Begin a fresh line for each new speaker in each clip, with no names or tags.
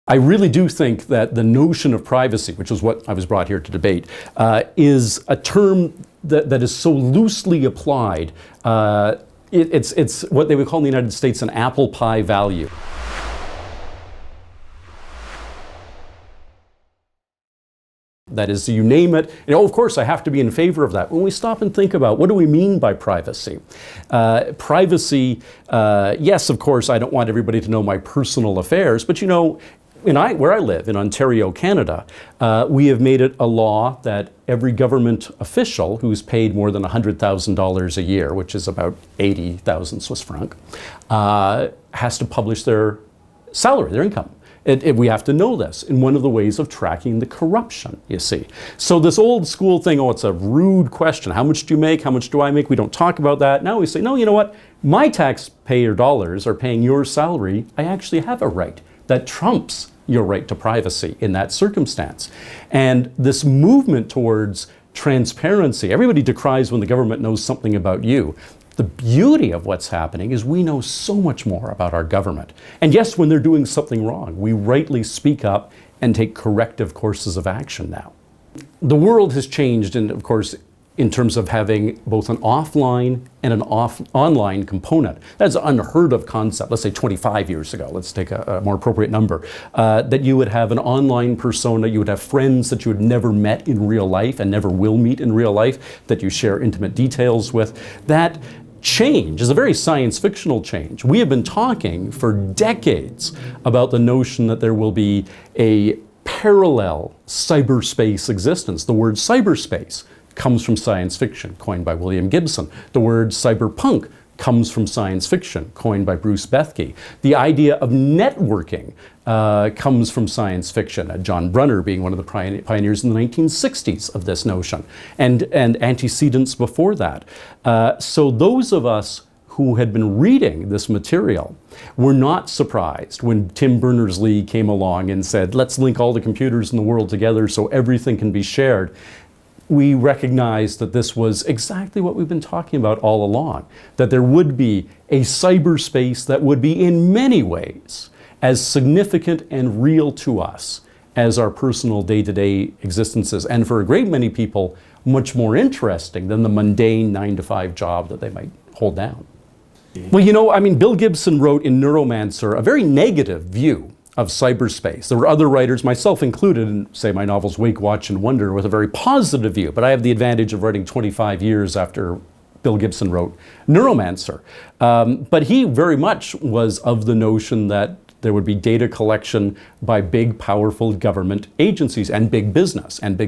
I really do think that the notion of privacy, which is what I was brought here to debate, is a term that is so loosely applied. It's what they would call in the United States an apple pie value. That is, you name it, of course I have to be in favor of that. When we stop and think about what do we mean by privacy? Privacy, yes, of course, I don't want everybody to know my personal affairs, but where I live, in Ontario, Canada, we have made it a law that every government official who's paid more than $100,000 a year, which is about 80,000 Swiss franc, has to publish their salary, their income. We have to know this in one of the ways of tracking the corruption, you see. So this old school thing, it's a rude question. How much do you make? How much do I make? We don't talk about that. Now we say, no, you know what? My taxpayer dollars are paying your salary. I actually have a right that trumps your right to privacy in that circumstance. And this movement towards transparency, everybody decries when the government knows something about you. The beauty of what's happening is we know so much more about our government. And yes, when they're doing something wrong, we rightly speak up and take corrective courses of action now. The world has changed, and of course, in terms of having both an offline and an online component. That's an unheard of concept. Let's say 25 years ago, let's take a more appropriate number, that you would have an online persona, you would have friends that you had never met in real life and never will meet in real life, that you share intimate details with. That change is a very science-fictional change. We have been talking for decades about the notion that there will be a parallel cyberspace existence. The word cyberspace comes from science fiction, coined by William Gibson. The word cyberpunk comes from science fiction, coined by Bruce Bethke. The idea of networking comes from science fiction, John Brunner being one of the pioneers in the 1960s of this notion, and antecedents before that. So those of us who had been reading this material were not surprised when Tim Berners-Lee came along and said, let's link all the computers in the world together so everything can be shared. We recognized that this was exactly what we've been talking about all along, that there would be a cyberspace that would be in many ways as significant and real to us as our personal day-to-day existences, and for a great many people, much more interesting than the mundane 9-to-5 job that they might hold down. Well, Bill Gibson wrote in Neuromancer a very negative view of cyberspace. There were other writers, myself included, in, say, my novels Wake, Watch, and Wonder, with a very positive view, but I have the advantage of writing 25 years after Bill Gibson wrote Neuromancer. But he very much was of the notion that there would be data collection by big, powerful government agencies and big business. And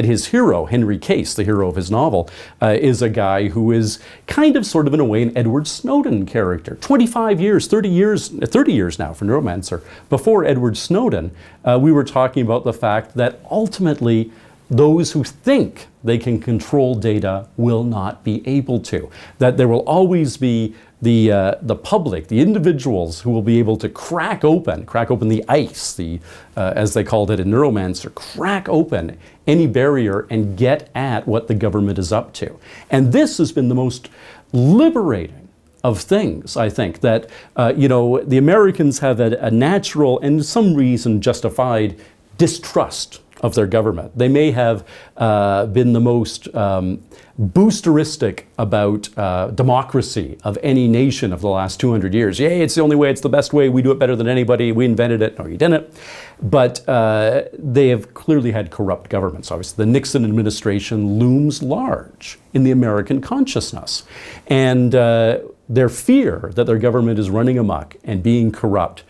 his hero, Henry Case, the hero of his novel, is a guy who is kind of sort of in a way an Edward Snowden character. 25 years, 30 years now for Neuromancer. Before Edward Snowden, we were talking about the fact that ultimately those who think they can control data will not be able to. That there will always be the public, the individuals who will be able to crack open the ice, as they called it in Neuromancer, crack open any barrier and get at what the government is up to. And this has been the most liberating of things, I think, that the Americans have a natural and some reason justified distrust of their government. They may have been the most boosteristic about democracy of any nation of the last 200 years. Yay, it's the only way, it's the best way, we do it better than anybody, we invented it. No, you didn't. But they have clearly had corrupt governments. Obviously, the Nixon administration looms large in the American consciousness. And their fear that their government is running amok and being corrupt,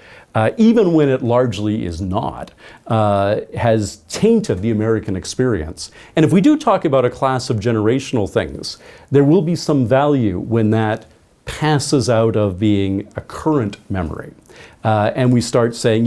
even when it largely is not, has tainted the American experience. And if we do talk about a class of generational things, there will be some value when that passes out of being a current memory. And we start saying,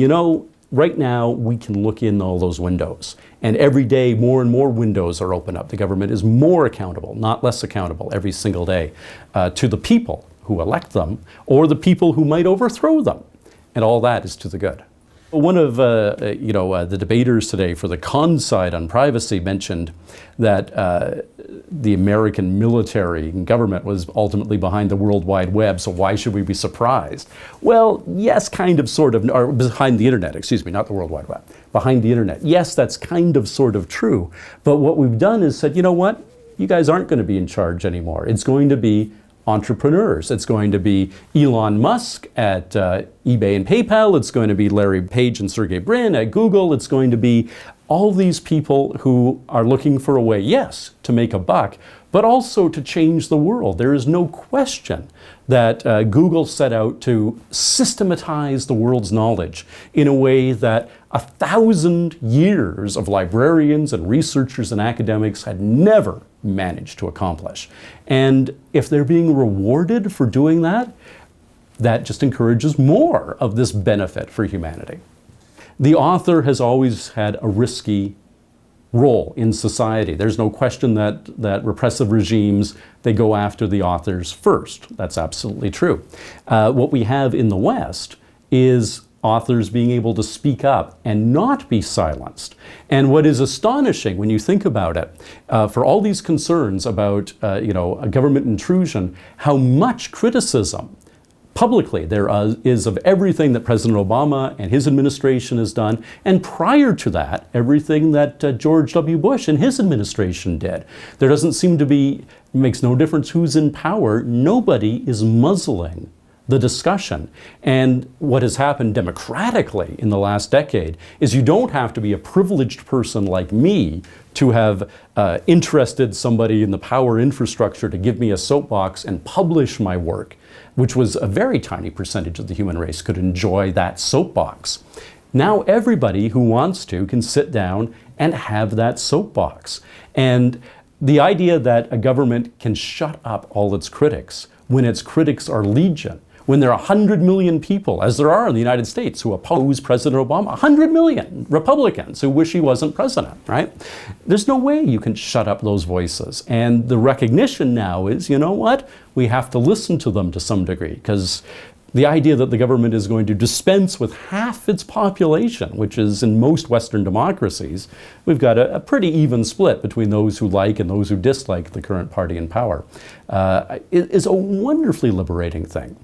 right now we can look in all those windows. And every day more and more windows are open up. The government is more accountable, not less accountable every single day, to the people who elect them or the people who might overthrow them. And all that is to the good. One of the debaters today for the con side on privacy mentioned that the American military and government was ultimately behind the World Wide Web, so why should we be surprised? Well, yes, kind of, sort of, or behind the internet, excuse me, not the World Wide Web, behind the internet. Yes, that's kind of, sort of true. But what we've done is said, you know what? You guys aren't going to be in charge anymore. It's going to be entrepreneurs. It's going to be Elon Musk at eBay and PayPal. It's going to be Larry Page and Sergey Brin at Google. It's going to be all these people who are looking for a way, yes, to make a buck, but also to change the world. There is no question that Google set out to systematize the world's knowledge in a way that 1,000 years of librarians and researchers and academics had never managed to accomplish. And if they're being rewarded for doing that, that just encourages more of this benefit for humanity. The author has always had a risky role in society. There's no question that repressive regimes, they go after the authors first. That's absolutely true. What we have in the West is authors being able to speak up and not be silenced. And what is astonishing when you think about it, for all these concerns about a government intrusion, how much criticism publicly there is of everything that President Obama and his administration has done, and prior to that, everything that George W. Bush and his administration did. There doesn't seem to be, it makes no difference who's in power, nobody is muzzling the discussion. And what has happened democratically in the last decade is you don't have to be a privileged person like me to have interested somebody in the power infrastructure to give me a soapbox and publish my work, which was a very tiny percentage of the human race could enjoy that soapbox. Now everybody who wants to can sit down and have that soapbox. And the idea that a government can shut up all its critics when its critics are legion, when there are 100 million people, as there are in the United States, who oppose President Obama, 100 million Republicans who wish he wasn't president, right? There's no way you can shut up those voices. And the recognition now is, you know what? We have to listen to them to some degree, because the idea that the government is going to dispense with half its population, which is in most Western democracies, we've got a pretty even split between those who like and those who dislike the current party in power, is a wonderfully liberating thing.